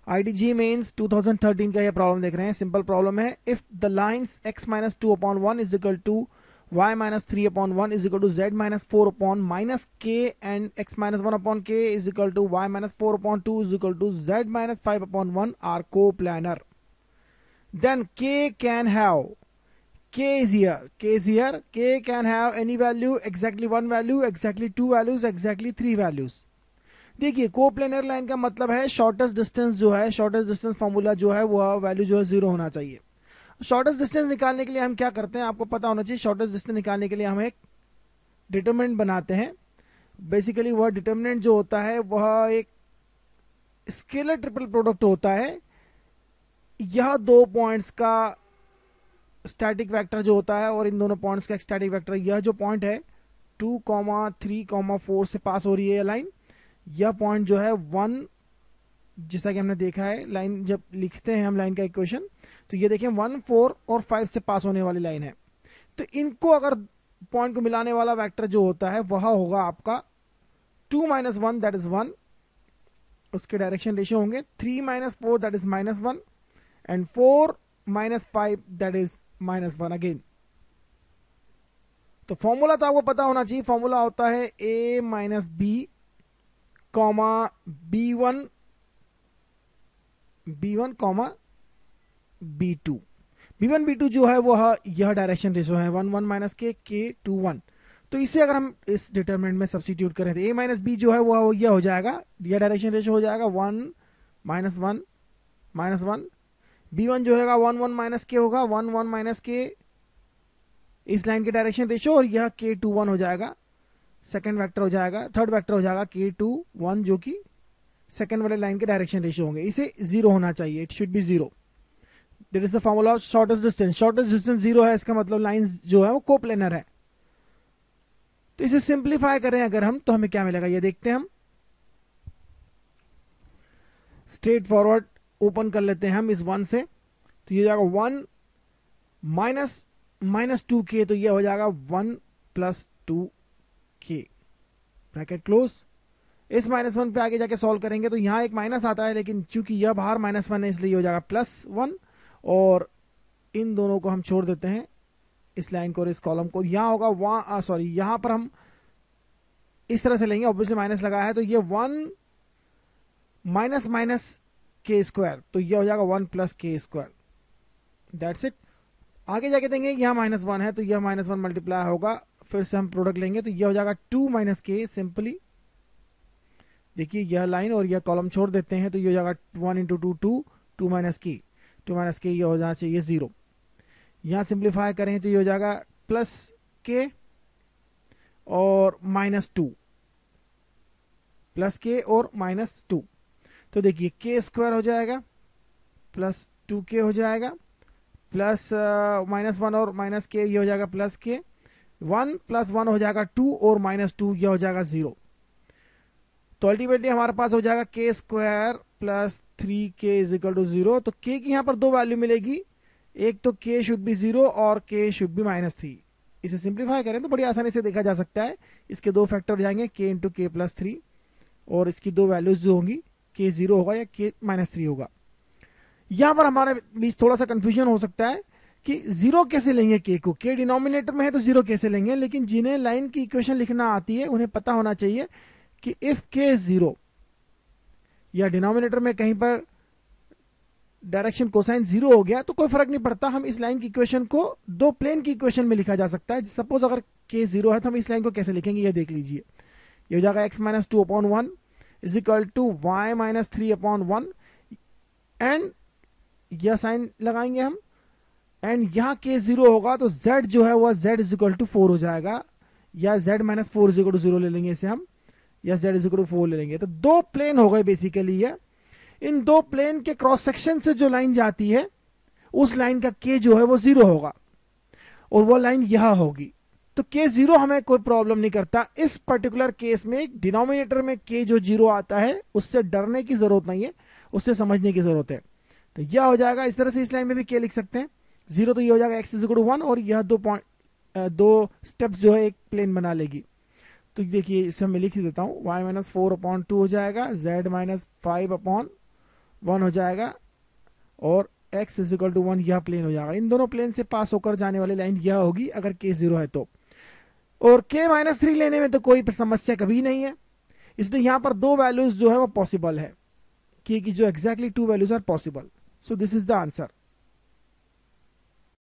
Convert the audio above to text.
IDG mains 2013 का ये problem देख रहे हैं। सिंपल प्रॉब्लम है। If the lines x minus 2/1 is equal to y minus 3/1 is equal to z minus 4/k and x minus 1/k is equal to y minus 4/2 is equal to z minus 5/1 are co-planar, then k can have, k is here, k can have any value, exactly one value, exactly two values, exactly three values। देखिए coplanar line का मतलब है shortest distance जो है, shortest distance formula जो है वो value जो है 0 होना चाहिए। शॉर्टेस्ट डिस्टेंस निकालने के लिए हम क्या करते हैं, आपको पता होना चाहिए। शॉर्टेस्ट डिस्टेंस निकालने के लिए हम एक डिटरमिनेंट बनाते हैं। बेसिकली वह डिटरमिनेंट जो होता है वह एक स्केलर ट्रिपल प्रोडक्ट होता है। यह दो पॉइंट्स का स्टैटिक वेक्टर जो होता है और इन दोनों पॉइंट्स का स्टैटिक वेक्टर, यह जो पॉइंट है 2,3,4 से पास हो रही है लाइन, यह पॉइंट जो है 1, जैसा कि हमने देखा है लाइन जब लिखते हैं हम लाइन का इक्वेशन, तो ये देखें 1, 4 और 5 से पास होने वाली लाइन है। तो इनको अगर पॉइंट को मिलाने वाला वेक्टर जो होता है वह होगा आपका 2 - 1 दैट इज 1, उसके डायरेक्शन रेशियो होंगे 3 - 4 that is -1 and 4 - 5 that is -1 again. तो फॉर्मूला तो आपको पता होना चाहिए। फॉर्मूला होता है a - b comma b1 comma b2। b1 b2 जो है वो यह डायरेक्शन रेशो है 1 1 माइनस के k 2 1। तो इसे अगर हम इस डिटरमिनेंट में सब्स्टिट्यूट करें तो a माइनस b जो है वो यह हो जाएगा, यह डायरेक्शन रेशो हो जाएगा 1 -1 -1। b1 जो है 1 1 माइनस के होगा 1 1 माइनस के इस लाइन के डायरेक्शन रेशो, और यह k 2 1 हो जाएगा, सेकंड वेक्टर हो जाएगा, थर्ड वेक्टर हो जाएगा k 2 1 जो कि सेकंड वाले लाइन के डायरेक्शन रेशियो होंगे। इसे 0 होना चाहिए, it should be 0। That is the formula of shortest distance. Shortest distance 0 है, इसका मतलब लाइंस जो है वो कोप्लेनर है। तो इसे सिंप्लीफाई करें अगर हम, तो हमें क्या मिलेगा ये देखते हैं हम। स्ट्रेट फॉरवर्ड ओपन कर लेते हैं हम इस 1 से, तो ये जाएगा 1 माइनस 2k, तो ये हो जाएगा 1 + 2k ब्रैकेट क्लोज। इस -1 पे आगे जाके सॉल्व करेंगे तो यहां एक माइनस आता है, लेकिन चूंकि यह बाहर -1 है इसलिए हो जाएगा +1, और इन दोनों को हम छोड़ देते हैं, इस लाइन को और इस कॉलम को। यहां होगा वहां सॉरी यहां पर हम इस तरह से लेंगे, ऑब्वियसली माइनस लगा है तो ये 1 माइनस k², तो ये हो जाएगा 1 + k²। That's it. आगे जाके देंगे यहाँ -1 है तो यह -1 मल्टीप्लाई होगा, फिर से हम प्रोडक्ट लेंगे तो यह हो जाएगा 2 - k। सिंपली देखिए यह लाइन और यह कॉलम छोड़ देते हैं तो ये हो जाएगा 1 × 2 2 2 - k ये हो जाना चाहिए 0। यहां सिंप्लीफाई करें तो ये हो जाएगा +k और -2 +k और -2। तो देखिए k² हो जाएगा प्लस 2k हो जाएगा प्लस -1 और -k ये हो जाएगा +k, 1 + 1 हो जाएगा 2 और -2 ये हो जाएगा 0। तो अल्टीमेटली हमारे पास हो जाएगा k² + 3k = 0। तो k की यहां पर दो वैल्यू मिलेगी, एक तो k शुड बी 0 और k शुड बी -3। इसे सिंप्लीफाई करें तो बड़ी आसानी से देखा जा सकता है। इसके दो फैक्टर हो जाएंगे k × k + 3, और इसकी दो वैल्यूज जो होंगी k 0 होगा या k -3 होगा। यहां पर हमारे बीच थोड़ा सा कंफ्यूजन हो सकता है कि 0 कैसे लेंगे k को, k डिनोमिनेटर में है तो 0 कैसे लेंगे। लेकिन जिन्हें लाइन की इक्वेशन लिखना आती है उन्हें पता होना चाहिए कि इफ k is 0 या डिनोमिनेटर में कहीं पर डायरेक्शन कोसाइन 0 हो गया तो कोई फर्क नहीं पड़ता, हम इस लाइन की इक्वेशन को दो प्लेन की इक्वेशन में लिखा जा सकता है। सपोज अगर k 0 है तो हम इस लाइन को कैसे लिखेंगे ये देख लीजिए। ये हो जाएगा x - 2/1 is equal to y - 3/1, and यह साइन लगाएंगे हम, एंड यहां k 0 होगा तो z जो है वह z = 4 हो जाएगा, या z - 4 = 0 ले लेंगे इसे हम, या z = 4 ले लेंगे। तो दो प्लेन हो गए बेसिकली ये। इन दो प्लेन के क्रॉस सेक्शन से जो लाइन जाती है उस लाइन का k जो है वो 0 होगा, और वो लाइन यह होगी। तो k 0 हमें कोई प्रॉब्लम नहीं करता। इस पर्टिकुलर केस में डिनोमिनेटर में k जो 0 आता है उससे डरने की जरूरत नहीं है, उससे समझने की जरूरत है। तो यह हो जाएगा इस तरह से, इस लाइन में भी k लिख सकते हैं 0, तो ये हो जाएगा x = 1, और यह दो स्टेप्स जो है एक प्लेन बना लेगी। तो देखिए इसे मैं लिख देता हूं, y - 4/2 हो जाएगा, z - 5/2 1 हो जाएगा और x इज इक्वल टू 1 यह प्लेन हो जाएगा। इन दोनों प्लेन से पास होकर जाने वाली लाइन यह होगी अगर k 0 है तो। और k-3 लेने में तो कोई समस्या कभी नहीं है, इसलिए यहां पर दो वैल्यूज जो है वो पॉसिबल है, k की जो exactly 2 values are possible. So this is the answer.